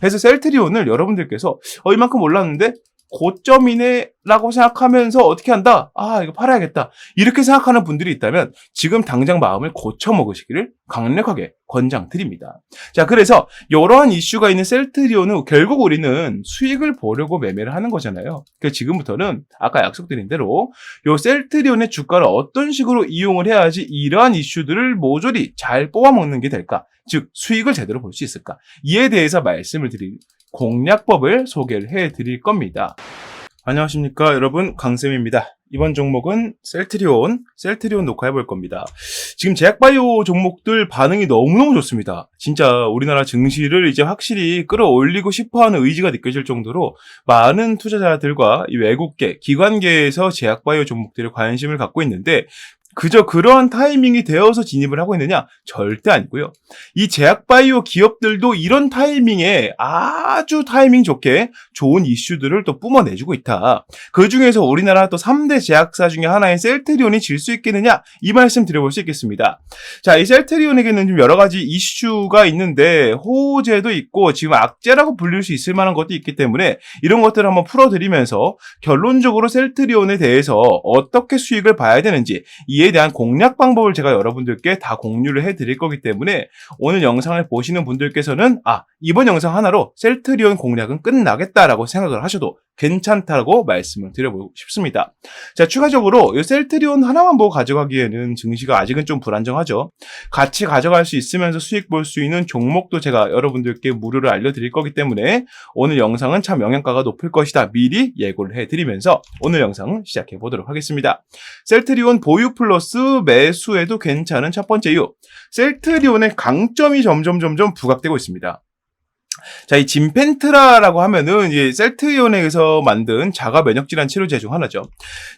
그래서 셀트리온을 여러분들께서 이만큼 올랐는데 고점이네 라고 생각하면서 어떻게 한다? 이거 팔아야겠다. 이렇게 생각하는 분들이 있다면 지금 당장 마음을 고쳐 먹으시기를 강력하게 권장드립니다. 자, 그래서 이러한 이슈가 있는 셀트리온은 결국 우리는 수익을 보려고 매매를 하는 거잖아요. 그래서 지금부터는 아까 약속드린 대로 이 셀트리온의 주가를 어떤 식으로 이용을 해야지 이러한 이슈들을 모조리 잘 뽑아먹는 게 될까? 즉 수익을 제대로 볼 수 있을까? 이에 대해서 말씀을 드릴 공략법을 소개를 해드릴 겁니다. 안녕하십니까 여러분, 강쌤입니다. 이번 종목은 셀트리온 녹화해 볼 겁니다. 지금 제약바이오 종목들 반응이 너무너무 좋습니다. 진짜 우리나라 증시를 이제 확실히 끌어올리고 싶어하는 의지가 느껴질 정도로 많은 투자자들과 이 외국계, 기관계에서 제약바이오 종목들에 관심을 갖고 있는데 그저 그러한 타이밍이 되어서 진입을 하고 있느냐? 절대 아니고요. 이 제약바이오 기업들도 이런 타이밍에 아주 타이밍 좋게 좋은 이슈들을 또 뿜어내주고 있다. 그 중에서 우리나라 또 3대 제약사 중에 하나인 셀트리온이 질 수 있겠느냐? 이 말씀 드려볼 수 있겠습니다. 자, 이 셀트리온에게는 좀 여러 가지 이슈가 있는데 호재도 있고 지금 악재라고 불릴 수 있을 만한 것도 있기 때문에 이런 것들을 한번 풀어드리면서 결론적으로 셀트리온에 대해서 어떻게 수익을 봐야 되는지 이에 대한 공략 방법을 제가 여러분들께 다 공유를 해드릴 거기 때문에 오늘 영상을 보시는 분들께서는 이번 영상 하나로 셀트리온 공략은 끝나겠다라고 생각을 하셔도 괜찮다고 말씀을 드려보고 싶습니다. 자, 추가적으로 이 셀트리온 하나만 보고 가져가기에는 증시가 아직은 좀 불안정하죠. 같이 가져갈 수 있으면서 수익 볼 수 있는 종목도 제가 여러분들께 무료로 알려드릴 거기 때문에 오늘 영상은 참 영향가가 높을 것이다. 미리 예고를 해드리면서 오늘 영상을 시작해 보도록 하겠습니다. 셀트리온 보유 플러스 매수에도 괜찮은 첫 번째 이유. 셀트리온의 강점이 점점 부각되고 있습니다. 자, 이 진펜트라라고 하면은 이제 셀트리온에서 만든 자가 면역 질환 치료제 중 하나죠.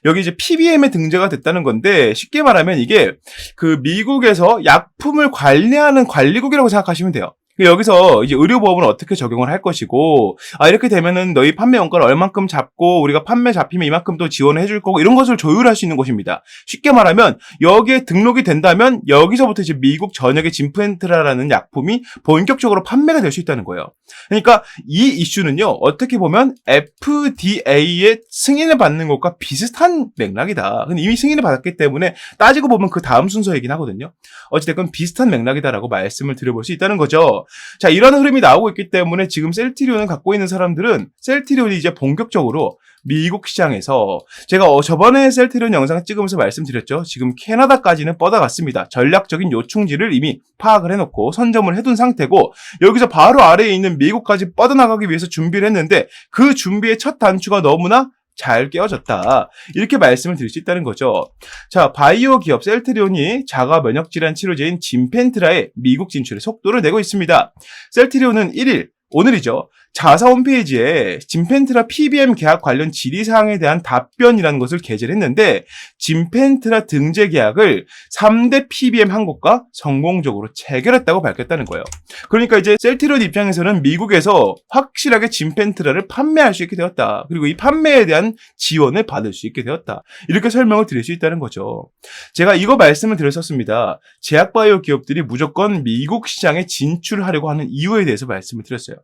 여기 이제 PBM에 등재가 됐다는 건데 쉽게 말하면 이게 그 미국에서 약품을 관리하는 관리국이라고 생각하시면 돼요. 여기서 이제 의료보험을 어떻게 적용을 할 것이고, 이렇게 되면은 너희 판매 원가를 얼만큼 잡고, 우리가 판매 잡히면 이만큼 또 지원을 해줄 거고, 이런 것을 조율할 수 있는 곳입니다. 쉽게 말하면, 여기에 등록이 된다면, 여기서부터 이제 미국 전역의 진펜트라라는 약품이 본격적으로 판매가 될 수 있다는 거예요. 그러니까 이 이슈는요, 어떻게 보면 FDA의 승인을 받는 것과 비슷한 맥락이다. 근데 이미 승인을 받았기 때문에 따지고 보면 그 다음 순서이긴 하거든요. 어찌됐건 비슷한 맥락이다라고 말씀을 드려볼 수 있다는 거죠. 자, 이런 흐름이 나오고 있기 때문에 지금 셀트리온을 갖고 있는 사람들은 셀트리온이 이제 본격적으로 미국 시장에서 제가 저번에 셀트리온 영상 찍으면서 말씀드렸죠. 지금 캐나다까지는 뻗어갔습니다. 전략적인 요충지를 이미 파악을 해놓고 선점을 해둔 상태고 여기서 바로 아래에 있는 미국까지 뻗어나가기 위해서 준비를 했는데 그 준비의 첫 단추가 너무나 잘 깨어졌다. 이렇게 말씀을 드릴 수 있다는 거죠. 자, 바이오 기업 셀트리온이 자가 면역 질환 치료제인 진펜트라의 미국 진출의 속도를 내고 있습니다. 셀트리온은 1일, 오늘이죠. 자사 홈페이지에 진펜트라 PBM 계약 관련 질의사항에 대한 답변이라는 것을 게재를 했는데 진펜트라 등재 계약을 3대 PBM 한국과 성공적으로 체결했다고 밝혔다는 거예요. 그러니까 이제 셀트리온 입장에서는 미국에서 확실하게 진펜트라를 판매할 수 있게 되었다. 그리고 이 판매에 대한 지원을 받을 수 있게 되었다. 이렇게 설명을 드릴 수 있다는 거죠. 제가 이거 말씀을 드렸었습니다. 제약바이오 기업들이 무조건 미국 시장에 진출하려고 하는 이유에 대해서 말씀을 드렸어요.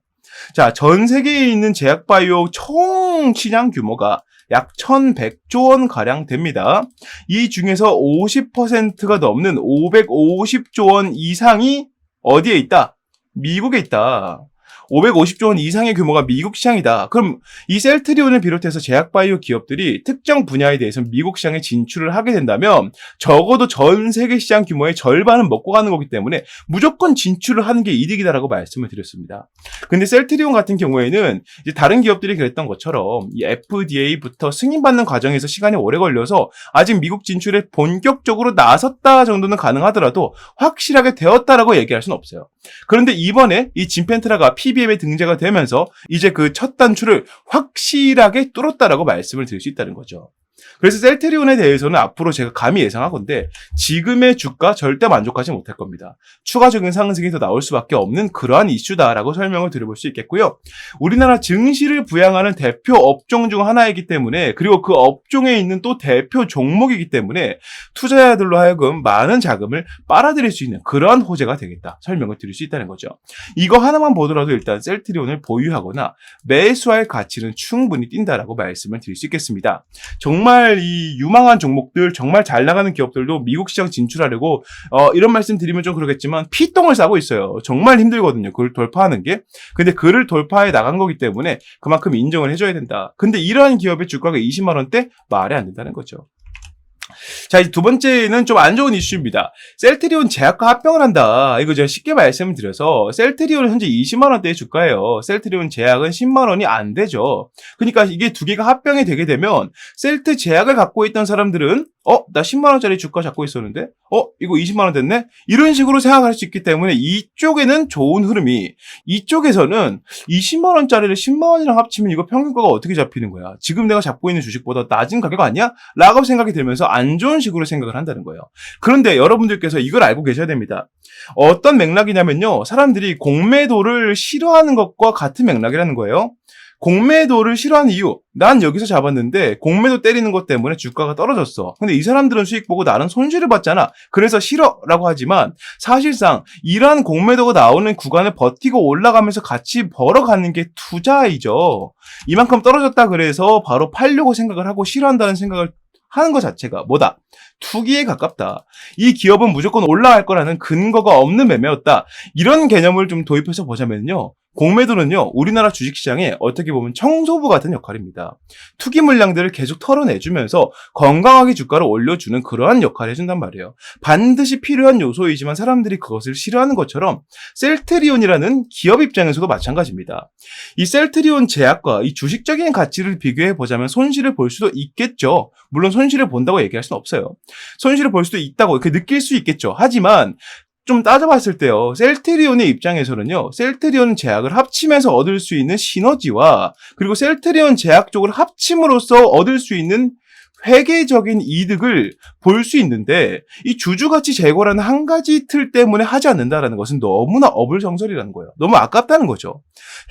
자, 전 세계에 있는 제약바이오 총 시장 규모가 약 1,100조 원 가량 됩니다. 이 중에서 50%가 넘는 550조 원 이상이 어디에 있다? 미국에 있다. 550조 원 이상의 규모가 미국 시장이다. 그럼 이 셀트리온을 비롯해서 제약바이오 기업들이 특정 분야에 대해서 미국 시장에 진출을 하게 된다면 적어도 전 세계 시장 규모의 절반은 먹고 가는 거기 때문에 무조건 진출을 하는 게 이득이다라고 말씀을 드렸습니다. 근데 셀트리온 같은 경우에는 이제 다른 기업들이 그랬던 것처럼 이 FDA부터 승인받는 과정에서 시간이 오래 걸려서 아직 미국 진출에 본격적으로 나섰다 정도는 가능하더라도 확실하게 되었다라고 얘기할 수는 없어요. 그런데 이번에 이 진펜트라가 PBM에 등재가 되면서 이제 그 첫 단추를 확실하게 뚫었다라고 말씀을 드릴 수 있다는 거죠. 그래서 셀트리온에 대해서는 앞으로 제가 감히 예상하건대 지금의 주가 절대 만족하지 못할 겁니다. 추가적인 상승이 더 나올 수밖에 없는 그러한 이슈다라고 설명을 드려볼 수 있겠고요. 우리나라 증시를 부양하는 대표 업종 중 하나이기 때문에, 그리고 그 업종에 있는 또 대표 종목이기 때문에 투자자들로 하여금 많은 자금을 빨아들일 수 있는 그러한 호재가 되겠다 설명을 드릴 수 있다는 거죠. 이거 하나만 보더라도 일단 셀트리온을 보유하거나 매수할 가치는 충분히 띈다라고 말씀을 드릴 수 있겠습니다. 정말 이 유망한 종목들, 정말 잘 나가는 기업들도 미국 시장 진출하려고 이런 말씀 드리면 좀 그러겠지만 피똥을 싸고 있어요. 정말 힘들거든요. 그걸 돌파하는 게. 근데 그를 돌파해 나간 거기 때문에 그만큼 인정을 해줘야 된다. 근데 이러한 기업의 주가가 20만 원대 말이 안 된다는 거죠. 자, 이제 두 번째는 좀 안 좋은 이슈입니다. 셀트리온 제약과 합병을 한다. 이거 제가 쉽게 말씀을 드려서 셀트리온은 현재 20만 원대의 주가예요. 셀트리온 제약은 10만 원이 안 되죠. 그러니까 이게 두 개가 합병이 되게 되면 셀트 제약을 갖고 있던 사람들은 나 10만 원짜리 주가 잡고 있었는데 이거 20만 원 됐네? 이런 식으로 생각할 수 있기 때문에 이쪽에는 좋은 흐름이, 이쪽에서는 20만 원짜리를 10만 원이랑 합치면 이거 평균가가 어떻게 잡히는 거야? 지금 내가 잡고 있는 주식보다 낮은 가격 아니야? 라고 생각이 들면서 안 좋은 식으로 생각을 한다는 거예요. 그런데 여러분들께서 이걸 알고 계셔야 됩니다. 어떤 맥락이냐면요. 사람들이 공매도를 싫어하는 것과 같은 맥락이라는 거예요. 공매도를 싫어하는 이유, 난 여기서 잡았는데 공매도 때리는 것 때문에 주가가 떨어졌어. 근데 이 사람들은 수익 보고 나는 손실을 봤잖아. 그래서 싫어라고 하지만 사실상 이러한 공매도가 나오는 구간을 버티고 올라가면서 같이 벌어가는 게 투자이죠. 이만큼 떨어졌다 그래서 바로 팔려고 생각을 하고 싫어한다는 생각을 하는 것 자체가 뭐다? 투기에 가깝다. 이 기업은 무조건 올라갈 거라는 근거가 없는 매매였다. 이런 개념을 좀 도입해서 보자면요. 공매도는요, 우리나라 주식시장에 어떻게 보면 청소부 같은 역할입니다. 투기 물량들을 계속 털어내주면서 건강하게 주가를 올려주는 그러한 역할을 해준단 말이에요. 반드시 필요한 요소이지만 사람들이 그것을 싫어하는 것처럼 셀트리온이라는 기업 입장에서도 마찬가지입니다. 이 셀트리온 제약과 이 주식적인 가치를 비교해보자면 손실을 볼 수도 있겠죠. 물론 손실을 본다고 얘기할 수는 없어요. 손실을 볼 수도 있다고 이렇게 느낄 수 있겠죠. 하지만 좀 따져봤을 때요. 셀트리온의 입장에서는요. 셀트리온 제약을 합치면서 얻을 수 있는 시너지와 그리고 셀트리온 제약 쪽을 합침으로써 얻을 수 있는 회계적인 이득을 볼 수 있는데 이 주주가치 제고라는 한 가지 틀 때문에 하지 않는다라는 것은 너무나 어불성설이라는 거예요. 너무 아깝다는 거죠.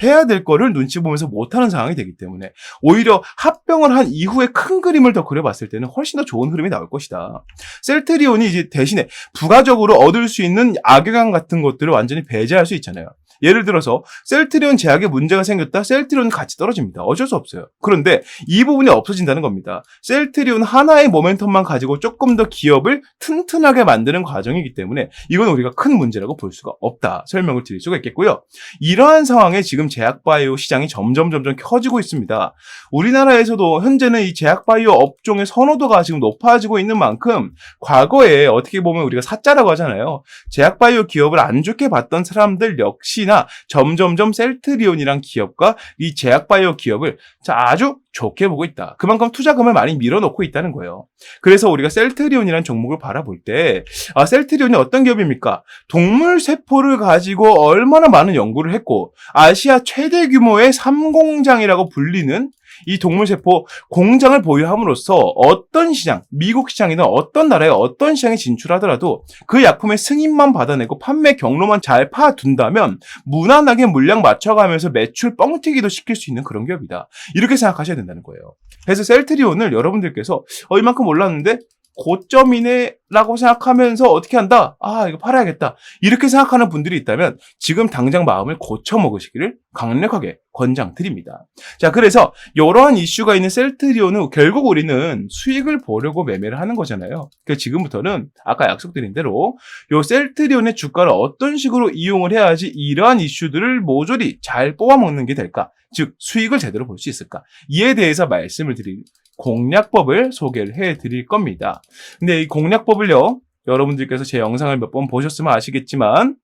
해야 될 거를 눈치 보면서 못하는 상황이 되기 때문에 오히려 합병을 한 이후에 큰 그림을 더 그려봤을 때는 훨씬 더 좋은 흐름이 나올 것이다. 셀트리온이 이제 대신에 부가적으로 얻을 수 있는 악영향 같은 것들을 완전히 배제할 수 있잖아요. 예를 들어서 셀트리온 제약에 문제가 생겼다. 셀트리온 가치 떨어집니다. 어쩔 수 없어요. 그런데 이 부분이 없어진다는 겁니다. 셀트리온 하나의 모멘텀만 가지고 조금 더 기업을 튼튼하게 만드는 과정이기 때문에 이건 우리가 큰 문제라고 볼 수가 없다. 설명을 드릴 수가 있겠고요. 이러한 상황에 지금 제약바이오 시장이 점점 켜지고 있습니다. 우리나라에서도 현재는 이 제약바이오 업종의 선호도가 지금 높아지고 있는 만큼 과거에 어떻게 보면 우리가 사자라고 하잖아요. 제약바이오 기업을 안 좋게 봤던 사람들 역시 점점점 셀트리온이란 기업과 이 제약바이오 기업을 아주 좋게 보고 있다. 그만큼 투자금을 많이 밀어넣고 있다는 거예요. 그래서 우리가 셀트리온이란 종목을 바라볼 때 셀트리온이 어떤 기업입니까? 동물 세포를 가지고 얼마나 많은 연구를 했고 아시아 최대 규모의 삼공장이라고 불리는 이 동물세포 공장을 보유함으로써 어떤 시장, 미국 시장이나 어떤 나라의 어떤 시장에 진출하더라도 그 약품의 승인만 받아내고 판매 경로만 잘 파둔다면 무난하게 물량 맞춰가면서 매출 뻥튀기도 시킬 수 있는 그런 기업이다. 이렇게 생각하셔야 된다는 거예요. 그래서 셀트리온을 여러분들께서 이만큼 올랐는데 고점이네 라고 생각하면서 어떻게 한다? 이거 팔아야겠다. 이렇게 생각하는 분들이 있다면 지금 당장 마음을 고쳐 먹으시기를 강력하게 권장드립니다. 자, 그래서 이러한 이슈가 있는 셀트리온은 결국 우리는 수익을 보려고 매매를 하는 거잖아요. 그래서 지금부터는 아까 약속드린 대로 이 셀트리온의 주가를 어떤 식으로 이용을 해야지 이러한 이슈들을 모조리 잘 뽑아먹는 게 될까? 즉 수익을 제대로 볼 수 있을까? 이에 대해서 말씀을 드릴 공략법을 소개를 해드릴 겁니다. 근데 이 공략법을요, 여러분들께서 제 영상을 몇 번 보셨으면 아시겠지만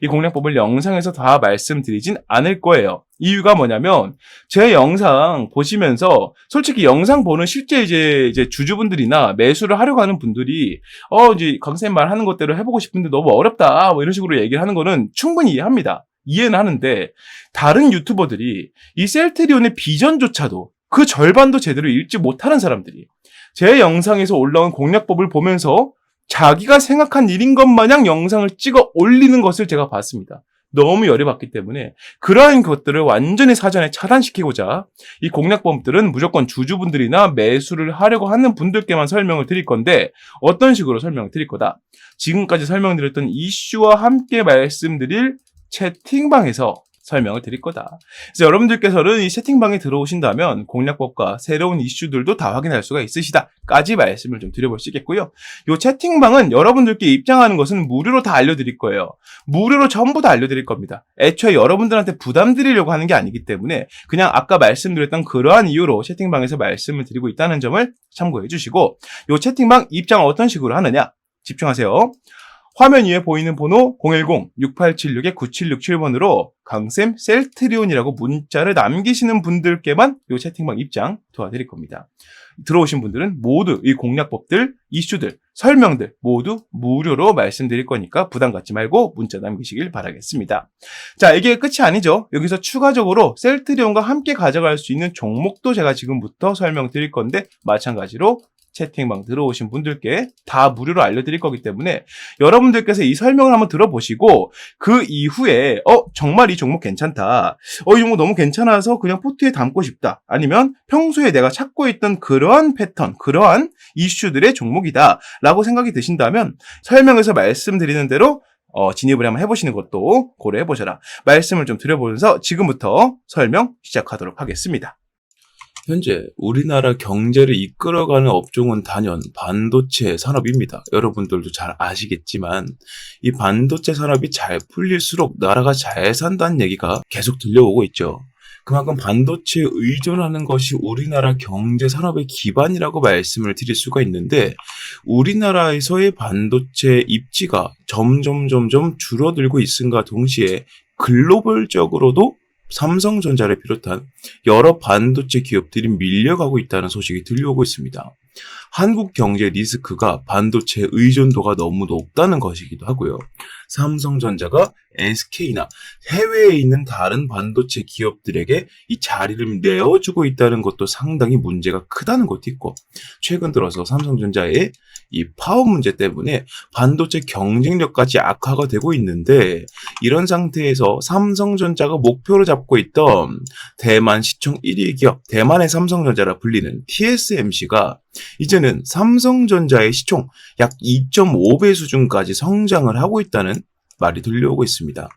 이 공략법을 영상에서 다 말씀드리진 않을 거예요. 이유가 뭐냐면 제 영상 보시면서 솔직히 영상 보는 실제 이제 주주분들이나 매수를 하려고 하는 분들이 이제 강쌤 말하는 것대로 해보고 싶은데 너무 어렵다 뭐 이런 식으로 얘기를 하는 거는 충분히 이해합니다. 이해는 하는데 다른 유튜버들이 이 셀트리온의 비전조차도 그 절반도 제대로 읽지 못하는 사람들이 제 영상에서 올라온 공략법을 보면서 자기가 생각한 일인 것 마냥 영상을 찍어 올리는 것을 제가 봤습니다. 너무 열이 받기 때문에 그러한 것들을 완전히 사전에 차단시키고자 이 공략법들은 무조건 주주분들이나 매수를 하려고 하는 분들께만 설명을 드릴 건데, 어떤 식으로 설명을 드릴 거다. 지금까지 설명드렸던 이슈와 함께 말씀드릴 채팅방에서 설명을 드릴 거다. 그래서 여러분들께서는 이 채팅방에 들어오신다면 공략법과 새로운 이슈들도 다 확인할 수가 있으시다까지 말씀을 좀 드려볼 수 있겠고요. 이 채팅방은 여러분들께 입장하는 것은 무료로 다 알려드릴 거예요. 무료로 전부 다 알려드릴 겁니다. 애초에 여러분들한테 부담 드리려고 하는 게 아니기 때문에 그냥 아까 말씀드렸던 그러한 이유로 채팅방에서 말씀을 드리고 있다는 점을 참고해 주시고, 이 채팅방 입장 어떤 식으로 하느냐 집중하세요. 화면 위에 보이는 번호 010-6876-9767번으로 강쌤 셀트리온이라고 문자를 남기시는 분들께만 이 채팅방 입장 도와드릴 겁니다. 들어오신 분들은 모두 이 공략법들, 이슈들, 설명들 모두 무료로 말씀드릴 거니까 부담 갖지 말고 문자 남기시길 바라겠습니다. 자, 이게 끝이 아니죠. 여기서 추가적으로 셀트리온과 함께 가져갈 수 있는 종목도 제가 지금부터 설명드릴 건데, 마찬가지로 채팅방 들어오신 분들께 다 무료로 알려드릴 거기 때문에 여러분들께서 이 설명을 한번 들어보시고 그 이후에 정말 이 종목 괜찮다, 이 종목 너무 괜찮아서 그냥 포트에 담고 싶다, 아니면 평소에 내가 찾고 있던 그러한 패턴, 그러한 이슈들의 종목이다 라고 생각이 드신다면 설명에서 말씀드리는 대로 진입을 한번 해보시는 것도 고려해보셔라 말씀을 좀 드려보면서 지금부터 설명 시작하도록 하겠습니다. 현재 우리나라 경제를 이끌어가는 업종은 단연 반도체 산업입니다. 여러분들도 잘 아시겠지만 이 반도체 산업이 잘 풀릴수록 나라가 잘 산다는 얘기가 계속 들려오고 있죠. 그만큼 반도체에 의존하는 것이 우리나라 경제 산업의 기반이라고 말씀을 드릴 수가 있는데, 우리나라에서의 반도체 입지가 점점 줄어들고 있음과 동시에 글로벌적으로도 삼성전자를 비롯한 여러 반도체 기업들이 밀려가고 있다는 소식이 들려오고 있습니다. 한국 경제 리스크가 반도체 의존도가 너무 높다는 것이기도 하고요. 삼성전자가 SK나 해외에 있는 다른 반도체 기업들에게 이 자리를 내어주고 있다는 것도 상당히 문제가 크다는 것도 있고, 최근 들어서 삼성전자의 이 파업 문제 때문에 반도체 경쟁력까지 악화가 되고 있는데, 이런 상태에서 삼성전자가 목표로 잡고 있던 대만 시총 1위 기업, 대만의 삼성전자라 불리는 TSMC가 이제는 삼성전자의 시총 약 2.5배 수준까지 성장을 하고 있다는 말이 들려오고 있습니다.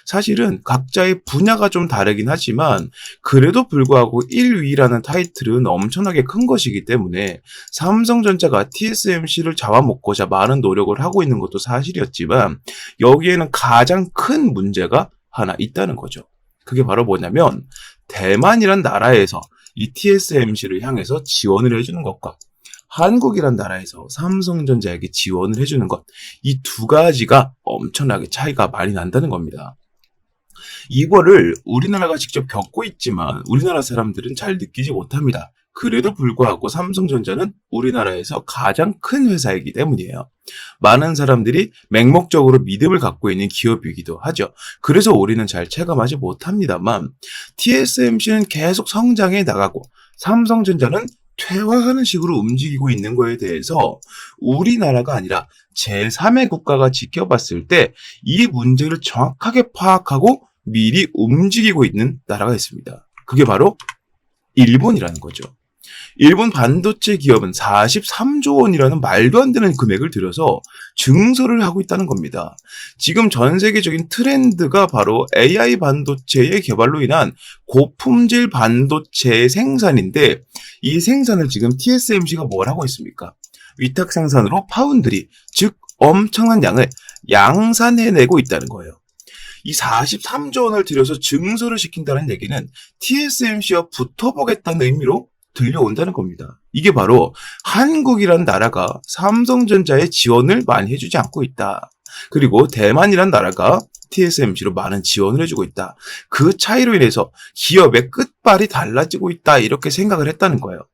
사실은 각자의 분야가 좀 다르긴 하지만 그래도 불구하고 1위라는 타이틀은 엄청나게 큰 것이기 때문에 삼성전자가 TSMC를 잡아먹고자 많은 노력을 하고 있는 것도 사실이었지만, 여기에는 가장 큰 문제가 하나 있다는 거죠. 그게 바로 뭐냐면, 대만이란 나라에서 이 TSMC를 향해서 지원을 해주는 것과 한국이란 나라에서 삼성전자에게 지원을 해주는 것, 이 두 가지가 엄청나게 차이가 많이 난다는 겁니다. 이거를 우리나라가 직접 겪고 있지만 우리나라 사람들은 잘 느끼지 못합니다. 그래도 불구하고 삼성전자는 우리나라에서 가장 큰 회사이기 때문이에요. 많은 사람들이 맹목적으로 믿음을 갖고 있는 기업이기도 하죠. 그래서 우리는 잘 체감하지 못합니다만, TSMC는 계속 성장해 나가고 삼성전자는 퇴화하는 식으로 움직이고 있는 거에 대해서 우리나라가 아니라 제3의 국가가 지켜봤을 때 이 문제를 정확하게 파악하고 미리 움직이고 있는 나라가 있습니다. 그게 바로 일본이라는 거죠. 일본 반도체 기업은 43조 원이라는 말도 안 되는 금액을 들여서 증설을 하고 있다는 겁니다. 지금 전 세계적인 트렌드가 바로 AI 반도체의 개발로 인한 고품질 반도체의 생산인데, 이 생산을 지금 TSMC가 뭘 하고 있습니까? 위탁 생산으로 파운드리, 즉 엄청난 양을 양산해내고 있다는 거예요. 이 43조 원을 들여서 증설을 시킨다는 얘기는 TSMC와 붙어보겠다는 의미로 들려온다는 겁니다. 이게 바로 한국이란 나라가 삼성전자의 지원을 많이 해주지 않고 있다. 그리고 대만이란 나라가 TSMC로 많은 지원을 해주고 있다. 그 차이로 인해서 기업의 끝발이 달라지고 있다. 이렇게 생각을 했다는 거예요.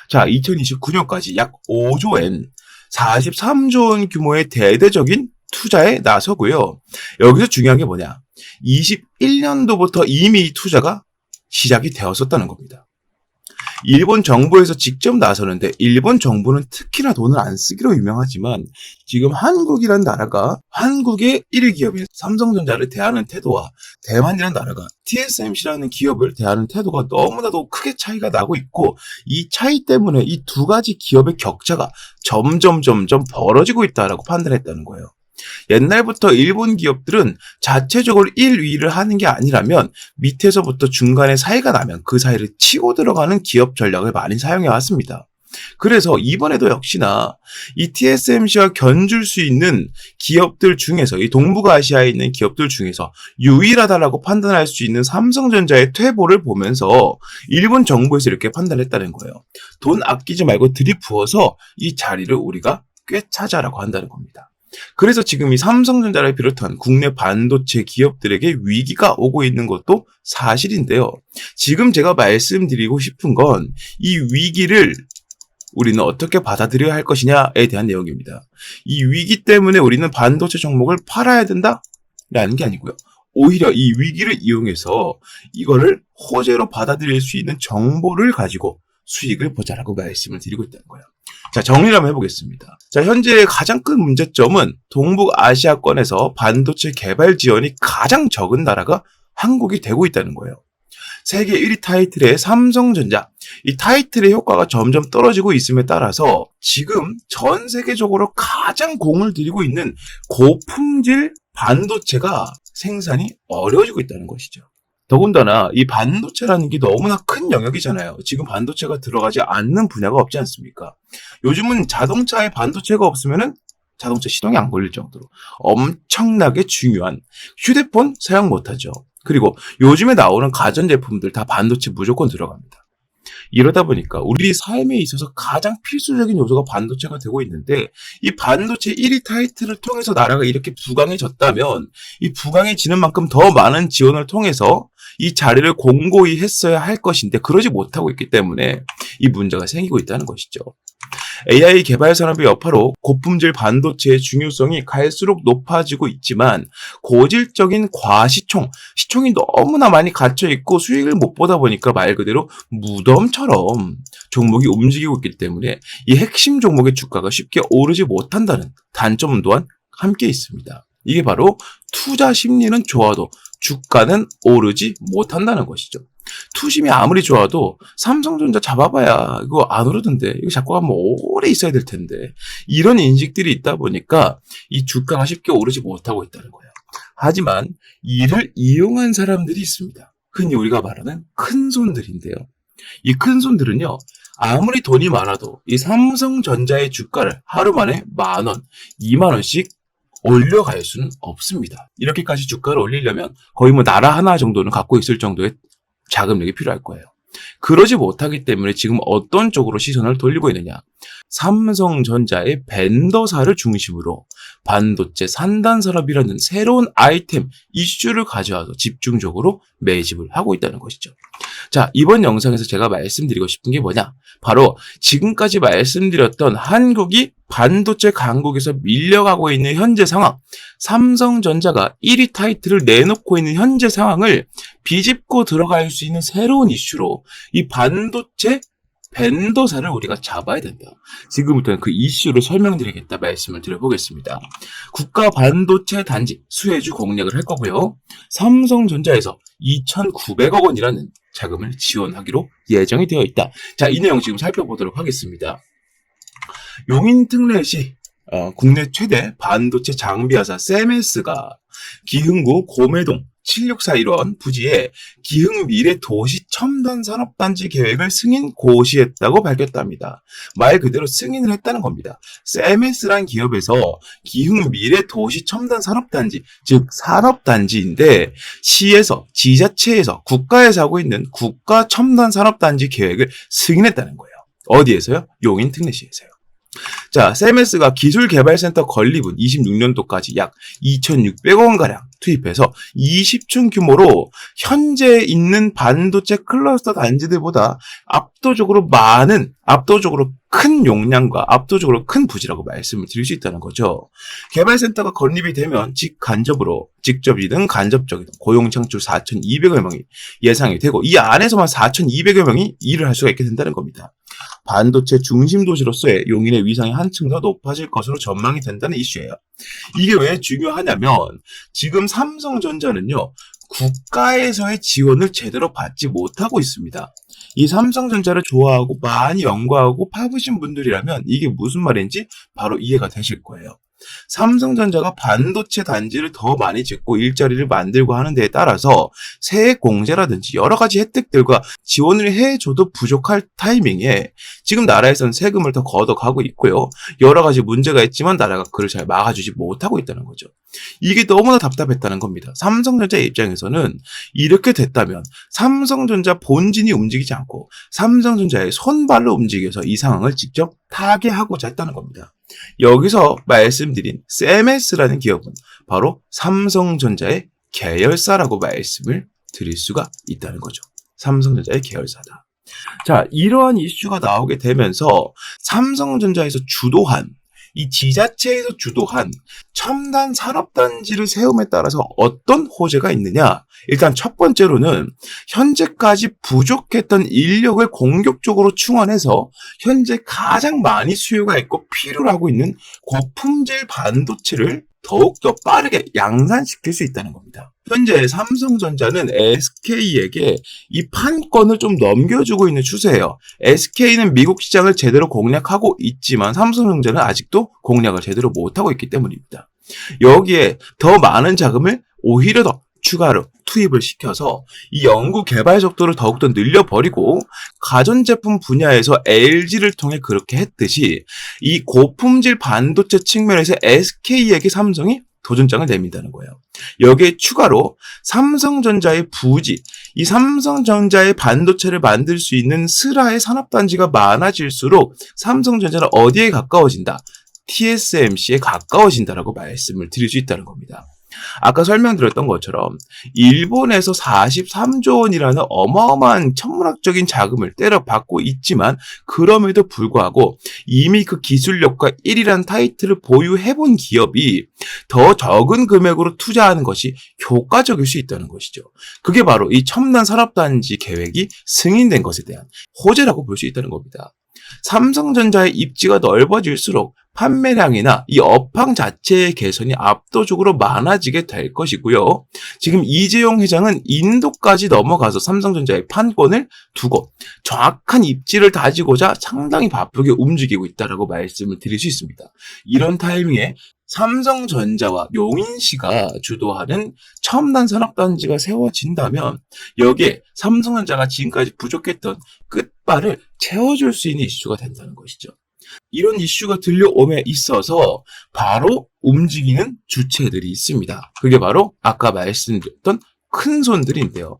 자, 2029년까지 약 5조엔 43조 원 규모의 대대적인 투자에 나서고요. 여기서 중요한 게 뭐냐? 21년도부터 이미 투자가 시작이 되었었다는 겁니다. 일본 정부에서 직접 나서는데 일본 정부는 특히나 돈을 안 쓰기로 유명하지만 지금 한국이라는 나라가 한국의 1위 기업인 삼성전자를 대하는 태도와 대만이라는 나라가 TSMC라는 기업을 대하는 태도가 너무나도 크게 차이가 나고 있고 이 차이 때문에 이 두 가지 기업의 격차가 점점 벌어지고 있다라고 판단했다는 거예요. 옛날부터 일본 기업들은 자체적으로 1위를 하는 게 아니라면 밑에서부터 중간에 사이가 나면 그 사이를 치고 들어가는 기업 전략을 많이 사용해 왔습니다. 그래서 이번에도 역시나 이 TSMC와 견줄 수 있는 기업들 중에서 이 동북아시아에 있는 기업들 중에서 유일하다라고 판단할 수 있는 삼성전자의 퇴보를 보면서 일본 정부에서 이렇게 판단했다는 거예요. 돈 아끼지 말고 들이부어서 이 자리를 우리가 꿰차자라고 한다는 겁니다. 그래서 지금 이 삼성전자를 비롯한 국내 반도체 기업들에게 위기가 오고 있는 것도 사실인데요. 지금 제가 말씀드리고 싶은 건 이 위기를 우리는 어떻게 받아들여야 할 것이냐에 대한 내용입니다. 이 위기 때문에 우리는 반도체 종목을 팔아야 된다라는 게 아니고요. 오히려 이 위기를 이용해서 이거를 호재로 받아들일 수 있는 정보를 가지고 수익을 보자라고 말씀을 드리고 있다는 거예요. 자, 정리를 한번 해보겠습니다. 자, 현재 가장 큰 문제점은 동북아시아권에서 반도체 개발 지원이 가장 적은 나라가 한국이 되고 있다는 거예요. 세계 1위 타이틀의 삼성전자, 이 타이틀의 효과가 점점 떨어지고 있음에 따라서 지금 전 세계적으로 가장 공을 들이고 있는 고품질 반도체가 생산이 어려워지고 있다는 것이죠. 더군다나 이 반도체라는 게 너무나 큰 영역이잖아요. 지금 반도체가 들어가지 않는 분야가 없지 않습니까? 요즘은 자동차에 반도체가 없으면은 자동차 시동이 안 걸릴 정도로 엄청나게 중요한 휴대폰 사용 못하죠. 그리고 요즘에 나오는 가전제품들 다 반도체 무조건 들어갑니다. 이러다 보니까 우리 삶에 있어서 가장 필수적인 요소가 반도체가 되고 있는데 이 반도체 1위 타이틀을 통해서 나라가 이렇게 부강해졌다면 이 부강해지는 만큼 더 많은 지원을 통해서 이 자리를 공고히 했어야 할 것인데 그러지 못하고 있기 때문에 이 문제가 생기고 있다는 것이죠. AI 개발 산업의 여파로 고품질 반도체의 중요성이 갈수록 높아지고 있지만 고질적인 시총이 너무나 많이 갇혀있고 수익을 못 보다 보니까 말 그대로 무덤처럼 종목이 움직이고 있기 때문에 이 핵심 종목의 주가가 쉽게 오르지 못한다는 단점 또한 함께 있습니다. 이게 바로 투자 심리는 좋아도 주가는 오르지 못한다는 것이죠. 투심이 아무리 좋아도 삼성전자 잡아봐야 이거 안 오르던데 이거 잡고 가면 오래 있어야 될 텐데 이런 인식들이 있다 보니까 이 주가가 쉽게 오르지 못하고 있다는 거예요. 하지만 이를 이용한 사람들이 있습니다. 흔히 우리가 말하는 큰손들인데요. 이 큰손들은요. 아무리 돈이 많아도 이 삼성전자의 주가를 하루 만에 10,000원, 20,000원씩 올려갈 수는 없습니다. 이렇게까지 주가를 올리려면 거의 뭐 나라 하나 정도는 갖고 있을 정도의 자금력이 필요할 거예요. 그러지 못하기 때문에 지금 어떤 쪽으로 시선을 돌리고 있느냐. 삼성전자의 벤더사를 중심으로 반도체 산단 산업이라는 새로운 아이템, 이슈를 가져와서 집중적으로 매집을 하고 있다는 것이죠. 자, 이번 영상에서 제가 말씀드리고 싶은 게 뭐냐? 바로 지금까지 말씀드렸던 한국이 반도체 강국에서 밀려가고 있는 현재 상황, 삼성전자가 1위 타이틀을 내놓고 있는 현재 상황을 비집고 들어갈 수 있는 새로운 이슈로 이 반도체 벤더사를 우리가 잡아야 된다. 지금부터는 그 이슈를 설명드리겠다 말씀을 드려보겠습니다. 국가 반도체 단지 수혜주 공략을 할 거고요. 삼성전자에서 2,900억 원이라는 자금을 지원하기로 예정이 되어 있다. 자, 이 내용 지금 살펴보도록 하겠습니다. 용인특례시 국내 최대 반도체 장비회사 세메스가 기흥구 고매동 7641원 부지에 기흥미래 도시 첨단 산업단지 계획을 승인 고시했다고 밝혔답니다. 말 그대로 승인을 했다는 겁니다. 세메스란 기업에서 기흥미래 도시 첨단 산업단지, 즉 산업단지인데 시에서, 지자체에서, 국가에서 하고 있는 국가 첨단 산업단지 계획을 승인했다는 거예요. 어디에서요? 용인특례시에서요. 자, 세메스가 기술개발센터 건립은 26년도까지 약 2,600원가량 투입해서 20층 규모로 현재 있는 반도체 클러스터 단지들보다 압도적으로 큰 용량과 압도적으로 큰 부지라고 말씀을 드릴 수 있다는 거죠. 개발센터가 건립이 되면 직접이든 간접적이든 고용 창출 4,200여 명이 예상이 되고 이 안에서만 4,200여 명이 일을 할 수가 있게 된다는 겁니다. 반도체 중심 도시로서의 용인의 위상이 한층 더 높아질 것으로 전망이 된다는 이슈예요. 이게 왜 중요하냐면 지금 삼성전자는요. 국가에서의 지원을 제대로 받지 못하고 있습니다. 이 삼성전자를 좋아하고 많이 연구하고 파보신 분들이라면 이게 무슨 말인지 바로 이해가 되실 거예요. 삼성전자가 반도체 단지를 더 많이 짓고 일자리를 만들고 하는 데에 따라서 세액 공제라든지 여러 가지 혜택들과 지원을 해줘도 부족할 타이밍에 지금 나라에서는 세금을 더 걷어가고 있고요. 여러 가지 문제가 있지만 나라가 그를 잘 막아주지 못하고 있다는 거죠. 이게 너무나 답답했다는 겁니다. 삼성전자 입장에서는 이렇게 됐다면 삼성전자 본진이 움직이지 않고 삼성전자의 손발로 움직여서 이 상황을 직접 타개하고자 했다는 겁니다. 여기서 말씀드린 세메스라는 기업은 바로 삼성전자의 계열사라고 말씀을 드릴 수가 있다는 거죠. 삼성전자의 계열사다. 자, 이러한 이슈가 나오게 되면서 삼성전자에서 주도한 이 지자체에서 주도한 첨단 산업단지를 세움에 따라서 어떤 호재가 있느냐? 일단 첫 번째로는 현재까지 부족했던 인력을 공격적으로 충원해서 현재 가장 많이 수요가 있고 필요로 하고 있는 고품질 반도체를 더욱더 빠르게 양산시킬 수 있다는 겁니다. 현재 삼성전자는 SK에게 이 판권을 좀 넘겨주고 있는 추세예요. SK는 미국 시장을 제대로 공략하고 있지만 삼성전자는 아직도 공략을 제대로 못하고 있기 때문입니다. 여기에 더 많은 자금을 오히려 더 추가로 투입을 시켜서 이 연구 개발 속도를 더욱더 늘려버리고 가전제품 분야에서 LG를 통해 그렇게 했듯이 이 고품질 반도체 측면에서 SK에게 삼성이 도전장을 내민다는 거예요. 여기에 추가로 삼성전자의 부지, 이 삼성전자의 반도체를 만들 수 있는 스라의 산업단지가 많아질수록 삼성전자는 어디에 가까워진다? TSMC에 가까워진다라고 말씀을 드릴 수 있다는 겁니다. 아까 설명드렸던 것처럼 일본에서 43조 원이라는 어마어마한 천문학적인 자금을 때려받고 있지만 그럼에도 불구하고 이미 그 기술력과 1위라는 타이틀을 보유해본 기업이 더 적은 금액으로 투자하는 것이 효과적일 수 있다는 것이죠. 그게 바로 이 첨단 산업단지 계획이 승인된 것에 대한 호재라고 볼 수 있다는 겁니다. 삼성전자의 입지가 넓어질수록 판매량이나 이 업황 자체의 개선이 압도적으로 많아지게 될 것이고요. 지금 이재용 회장은 인도까지 넘어가서 삼성전자의 판권을 두고 정확한 입지를 다지고자 상당히 바쁘게 움직이고 있다고 말씀을 드릴 수 있습니다. 이런 타이밍에 삼성전자와 용인시가 주도하는 첨단 산업단지가 세워진다면 여기에 삼성전자가 지금까지 부족했던 끝발을 채워줄 수 있는 이슈가 된다는 것이죠. 이런 이슈가 들려옴에 있어서 바로 움직이는 주체들이 있습니다. 그게 바로 아까 말씀드렸던 큰 손들인데요.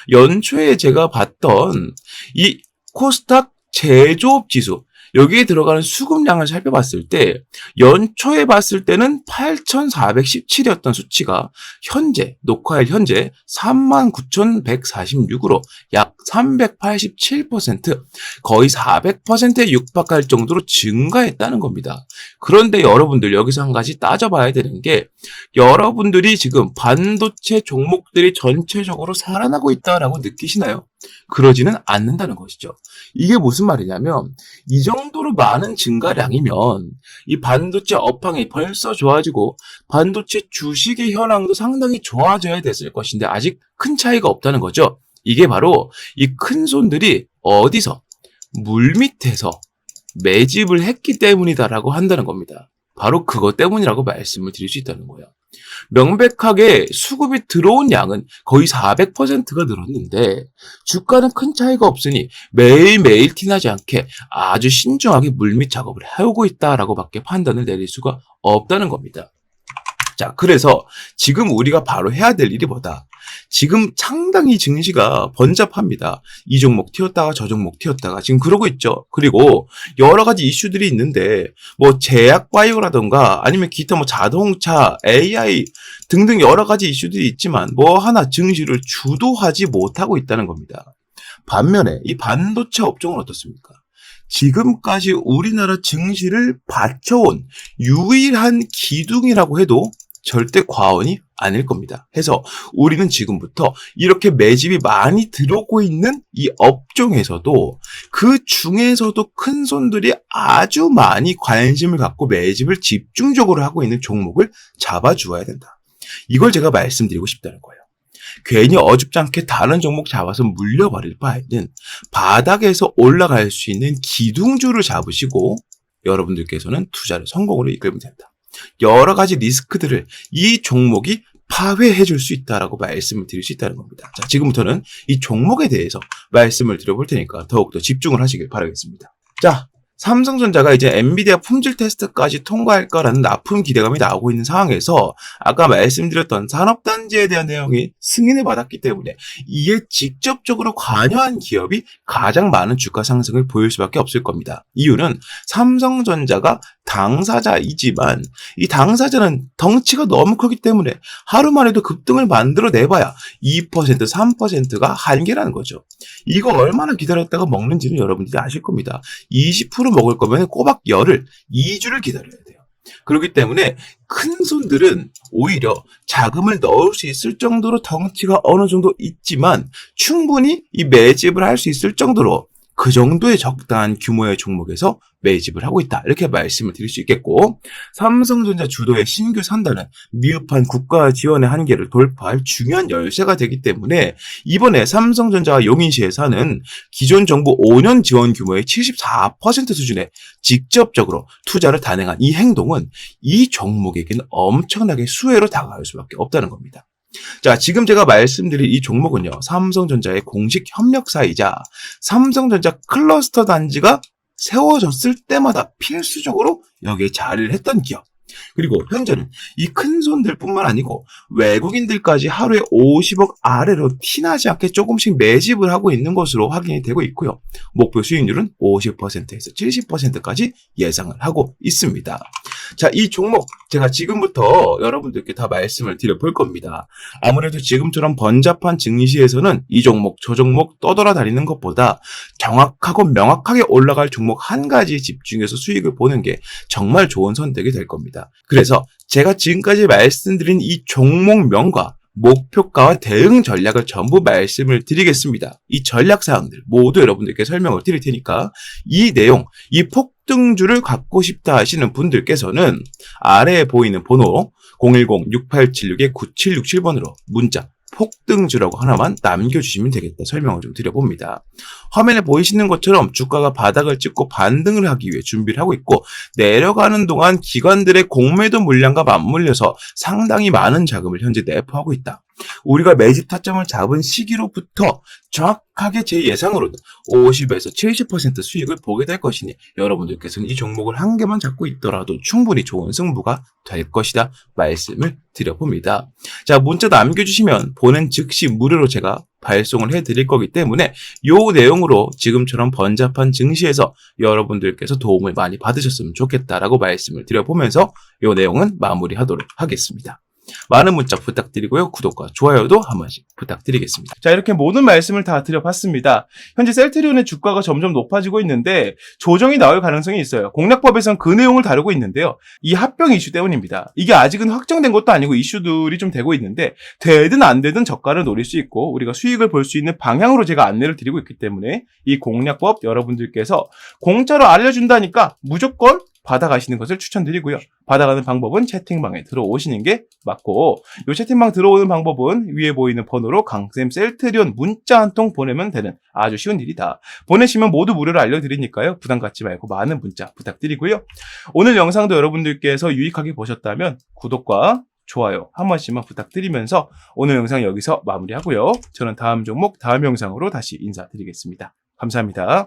연초에 제가 봤던 이 코스닥 제조업 지수, 여기에 들어가는 수급량을 살펴봤을 때 연초에 봤을 때는 8,417이었던 수치가 녹화일 현재 39,146으로 약 387% 거의 400%에 육박할 정도로 증가했다는 겁니다. 그런데 여러분들 여기서 한 가지 따져봐야 되는 게 여러분들이 지금 반도체 종목들이 전체적으로 살아나고 있다라고 느끼시나요? 그러지는 않는다는 것이죠. 이게 무슨 말이냐면 이 정도로 많은 증가량이면 이 반도체 업황이 벌써 좋아지고 반도체 주식의 현황도 상당히 좋아져야 됐을 것인데 아직 큰 차이가 없다는 거죠. 이게 바로 이 큰 손들이 어디서 물밑에서 매집을 했기 때문이다라고 한다는 겁니다. 바로 그것 때문이라고 말씀을 드릴 수 있다는 거예요. 명백하게 수급이 들어온 양은 거의 400%가 늘었는데 주가는 큰 차이가 없으니 매일매일 티나지 않게 아주 신중하게 물밑 작업을 해오고 있다라고 밖에 판단을 내릴 수가 없다는 겁니다. 자, 그래서 지금 우리가 바로 해야 될 일이 뭐다? 지금 상당히 증시가 번잡합니다. 이 종목 튀었다가 저 종목 튀었다가 지금 그러고 있죠. 그리고 여러 가지 이슈들이 있는데 뭐 제약 바이오라던가 아니면 기타 뭐 자동차, AI 등등 여러 가지 이슈들이 있지만 뭐 하나 증시를 주도하지 못하고 있다는 겁니다. 반면에 이 반도체 업종은 어떻습니까? 지금까지 우리나라 증시를 받쳐온 유일한 기둥이라고 해도 절대 과언이 아닐 겁니다. 해서 우리는 지금부터 이렇게 매집이 많이 들어오고 있는 이 업종에서도 그 중에서도 큰 손들이 아주 많이 관심을 갖고 매집을 집중적으로 하고 있는 종목을 잡아주어야 된다. 이걸 제가 말씀드리고 싶다는 거예요. 괜히 어줍지 않게 다른 종목 잡아서 물려버릴 바에는 바닥에서 올라갈 수 있는 기둥주를 잡으시고 여러분들께서는 투자를 성공으로 이끌면 된다. 여러 가지 리스크들을 이 종목이 파회해 줄 수 있다라고 말씀을 드릴 수 있다는 겁니다. 자, 지금부터는 이 종목에 대해서 말씀을 드려볼 테니까 더욱더 집중을 하시길 바라겠습니다. 자, 삼성전자가 이제 엔비디아 품질 테스트까지 통과할 거라는 나쁜 기대감이 나오고 있는 상황에서 아까 말씀드렸던 산업단지에 대한 내용이 승인을 받았기 때문에 이에 직접적으로 관여한 기업이 가장 많은 주가 상승을 보일 수밖에 없을 겁니다. 이유는 삼성전자가 당사자이지만 이 당사자는 덩치가 너무 크기 때문에 하루만 해도 급등을 만들어내봐야 2%, 3%가 한계라는 거죠. 이거 얼마나 기다렸다가 먹는지는 여러분들이 아실 겁니다. 20% 먹을 거면 꼬박 열흘, 2주를 기다려야 돼요. 그렇기 때문에 큰 손들은 오히려 자금을 넣을 수 있을 정도로 덩치가 어느 정도 있지만 충분히 이 매집을 할 수 있을 정도로 그 정도의 적당한 규모의 종목에서 매집을 하고 있다. 이렇게 말씀을 드릴 수 있겠고 삼성전자 주도의 신규 산단은 미흡한 국가 지원의 한계를 돌파할 중요한 열쇠가 되기 때문에 이번에 삼성전자와 용인시에서 하는 기존 정부 5년 지원 규모의 74% 수준에 직접적으로 투자를 단행한 이 행동은 이 종목에게는 엄청나게 수혜로 다가갈 수밖에 없다는 겁니다. 자, 지금 제가 말씀드릴 이 종목은요, 삼성전자의 공식 협력사이자 삼성전자 클러스터 단지가 세워졌을 때마다 필수적으로 여기에 자리를 했던 기업. 그리고 현재는 이 큰 손들뿐만 아니고 외국인들까지 하루에 50억 아래로 티나지 않게 조금씩 매집을 하고 있는 것으로 확인이 되고 있고요. 목표 수익률은 50%에서 70%까지 예상을 하고 있습니다. 자, 이 종목 제가 지금부터 여러분들께 다 말씀을 드려볼 겁니다. 아무래도 지금처럼 번잡한 증시에서는 이 종목, 저 종목 떠돌아다니는 것보다 정확하고 명확하게 올라갈 종목 한 가지에 집중해서 수익을 보는 게 정말 좋은 선택이 될 겁니다. 그래서 제가 지금까지 말씀드린 이 종목명과 목표가와 대응 전략을 전부 말씀을 드리겠습니다. 이 전략사항들 모두 여러분들께 설명을 드릴 테니까 이 내용, 이 폭등주를 갖고 싶다 하시는 분들께서는 아래에 보이는 번호 010-6876-9767번으로 문자 폭등주라고 하나만 남겨주시면 되겠다 설명을 좀 드려봅니다. 화면에 보이시는 것처럼 주가가 바닥을 찍고 반등을 하기 위해 준비를 하고 있고 내려가는 동안 기관들의 공매도 물량과 맞물려서 상당히 많은 자금을 현재 내포하고 있다. 우리가 매집 타점을 잡은 시기로부터 정확하게 제 예상으로는 50에서 70% 수익을 보게 될 것이니 여러분들께서는 이 종목을 한 개만 잡고 있더라도 충분히 좋은 승부가 될 것이다 말씀을 드려봅니다. 자, 문자 남겨주시면 보낸 즉시 무료로 제가 발송을 해드릴 거기 때문에 이 내용으로 지금처럼 번잡한 증시에서 여러분들께서 도움을 많이 받으셨으면 좋겠다라고 말씀을 드려보면서 이 내용은 마무리하도록 하겠습니다. 많은 문자 부탁드리고요. 구독과 좋아요도 한 번씩 부탁드리겠습니다. 자, 이렇게 모든 말씀을 다 드려봤습니다. 현재 셀트리온의 주가가 점점 높아지고 있는데 조정이 나올 가능성이 있어요. 공략법에선 그 내용을 다루고 있는데요. 이 합병 이슈 때문입니다. 이게 아직은 확정된 것도 아니고 이슈들이 좀 되고 있는데 되든 안 되든 저가를 노릴 수 있고 우리가 수익을 볼 수 있는 방향으로 제가 안내를 드리고 있기 때문에 이 공략법 여러분들께서 공짜로 알려준다니까 무조건 받아가시는 것을 추천드리고요. 받아가는 방법은 채팅방에 들어오시는 게 맞고 이 채팅방 들어오는 방법은 위에 보이는 번호로 강쌤 셀트리온 문자 한 통 보내면 되는 아주 쉬운 일이다. 보내시면 모두 무료로 알려드리니까요. 부담 갖지 말고 많은 문자 부탁드리고요. 오늘 영상도 여러분들께서 유익하게 보셨다면 구독과 좋아요 한 번씩만 부탁드리면서 오늘 영상 여기서 마무리하고요. 저는 다음 종목 다음 영상으로 다시 인사드리겠습니다. 감사합니다.